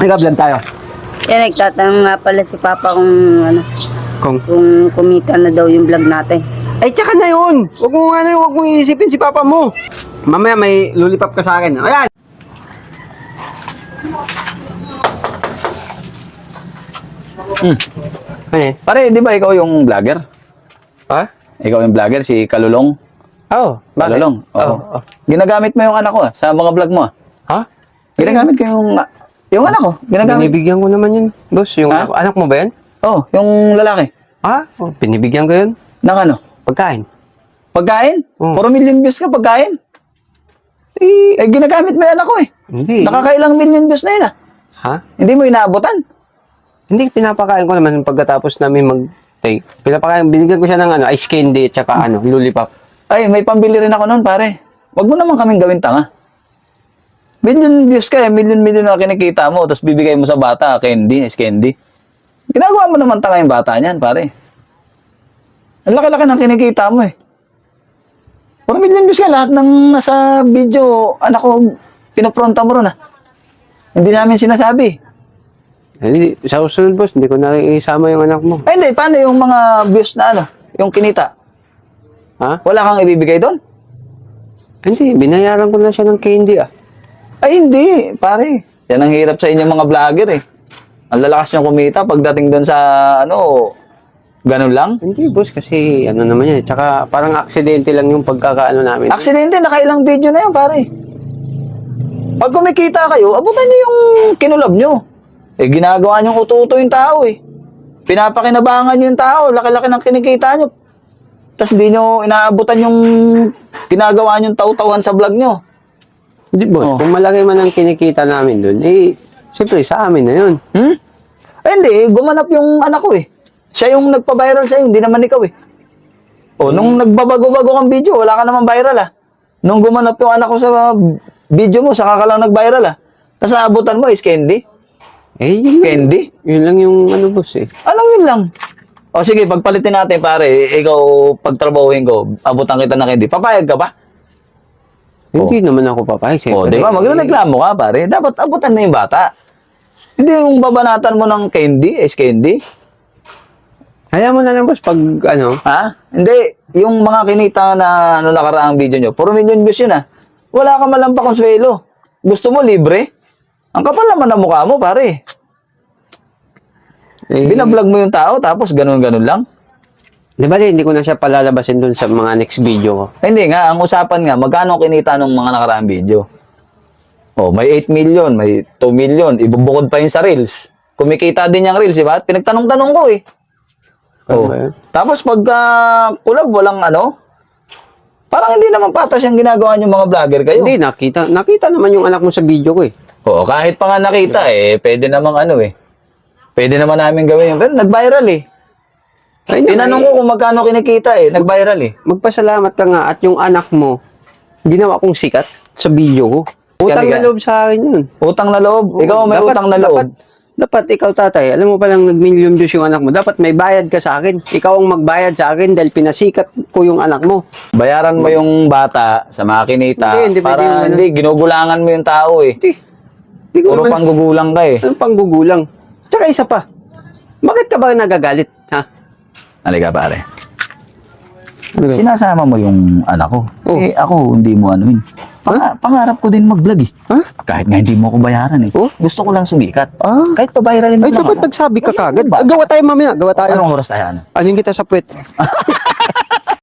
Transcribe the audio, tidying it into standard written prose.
Nag-vlog tayo. Yan, nagtatanong nga pala si Papa kung ano, Kung? kung kumita na daw yung vlog natin. Ay, tsaka na yun. Huwag mong iisipin si papa mo. Mamaya may lollipop ka sa akin. Ayan! Ano yan? Pare, di ba ikaw yung vlogger? Ha? Ikaw yung vlogger, si Kalulong? Oo. Bakit? Kalulong? Oo. Ginagamit mo yung anak ko sa mga vlog mo. Ha? Ginagamit ko yung anak ko. Ginagamit. Binibigyan ko naman yun, boss. Yung Ha? anak mo ba yan? Oh, yung lalaki. Ha? Oh, binibigyan ko yun. Nang ano? Pagkain. Pagkain? Oo. 4 million views ka pagkain. Ginagamit mo yung anak ko eh. Hindi. Nakakailang million views na yun ah. Ha? Hindi mo inaabotan. Hindi, pinapakain ko naman pagkatapos namin mag-take. Pinapakain, binigyan ko siya ng ano, ice candy at saka ano, lollipop. Ay, may pambili rin ako noon pare. Wag mo naman kaming gawin tanga. Million views ka eh, million na kinikita mo, tapos bibigay mo sa bata, candy, ice candy. Ginagawa mo naman tanga yung bata niyan, pare. Ang laki-laki ng kinikita mo eh. 4 million views ka, lahat ng nasa video, anak ko, pinopronta mo ron ah. Hindi namin sinasabi. Hindi, sa usunod, boss, hindi ko na isama yung anak mo. Ay hindi, paano yung mga views na ano, yung kinita? Ha? Wala kang ibibigay doon? Hindi, binayaran ko na siya ng candy ah. Ay hindi, pare. Yan ang hirap sa inyo mga vlogger eh. Ang lalakas nyo kumita pagdating doon sa ano, ganun lang. Hindi, boss, kasi ano naman yan. Tsaka parang aksidente lang yung pagkakaano namin. Aksidente, nakailang video na yan, pare. Pag kumikita kayo, abutan nyo yung kinulab nyo. Eh, ginagawa nyo uto-uto yung tao eh. Pinapakinabangan nyo yung tao, laki-laki ng kinikita nyo. Tapos hindi nyo inaabutan yung ginagawa nyo taw-tauhan sa vlog nyo. Hindi, boss, Oh. kung malaki man ang kinikita namin doon, eh, siyempre sa amin na yun. Hmm? Eh, hindi, gumanap yung anak ko eh. Siya yung nagpa-viral sa'yo, hindi naman ikaw eh. O, nung nagbabago-bago kang video, wala ka naman viral ah. Nung gumanap yung anak ko sa video mo, saka ka lang nag-viral ah. Tapos naabutan mo is candy. Eh, yun lang. Candy? Yun lang yung ano, boss eh. Anong yun lang? O sige, pagpalitin natin pare, ikaw pagtrabahuhin ko, abutan kita ng candy. Papayag ka ba? Hindi naman ako papayag. O, di ba? Magreklamo ka pare. Dapat abutan mo yung bata. Hindi yung babanatan mo ng candy, is candy. Hayaan mo na lang, boss, pag ano. Ha? Hindi. Yung mga kinita na ano nakaraang video nyo, 4 million views yun ah. Wala ka malang pa konsuelo. Gusto mo libre? Ang kapal naman ng mukha mo, pare. Eh, Binablog mo yung tao, tapos ganun-ganun lang. Di ba, hindi ko na siya palalabasin doon sa mga next video ko. Eh, hindi nga, ang usapan nga, magkano kinita ng mga nakaraang video? Oh, may 8 million, may 2 million, ibubukod pa yun sa Reels. Kumikita din yung Reels, di ba? Pinagtanong-tanong ko eh. Oh. Ano ba yun? Tapos pagka kulab, walang ano, parang hindi naman patas yung ginagawa yung mga vlogger kayo. Hindi, nakita naman yung anak mo sa video ko eh. Oo, kahit pa nga nakita eh, pwede namang ano eh. Pwede naman namin gawin yun. Pero nag-viral eh. Ay, Tinanong ko kung magkano kinikita eh, nag-viral eh. Magpasalamat ka nga at yung anak mo, ginawa kong sikat sa video ko. Utang Kaya- na loob sa akin yun. Utang na loob. Ikaw may utang na loob. Dapat ikaw, tatay, alam mo palang nag-million views yung anak mo, dapat may bayad ka sa akin. Ikaw ang magbayad sa akin dahil pinasikat ko yung anak mo. Bayaran mo yung bata sa mga kinita Hindi pwede yung para ganun. hindi, ginugulangan mo yung tao eh. Hindi ko Puro naman, panggugulang ka eh. anong panggugulang. Tsaka isa pa, bakit ka ba nagagalit, ha? Halika pare. Ano ba? Sinasama mo yung anak ko. Oh. Eh ako, hindi mo anuin. Pangarap ko din mag-vlog eh. Ha? Kahit nga hindi mo ako bayaran eh. Oh? Gusto ko lang sumikat. Ah. Kahit pa-viralin mo Ay, lang dapat ako. magsabi ka Wala kagad. ba? Gawa tayo mamaya, gawa tayo. Anong oras tayo ano? Aling kita sa puwet.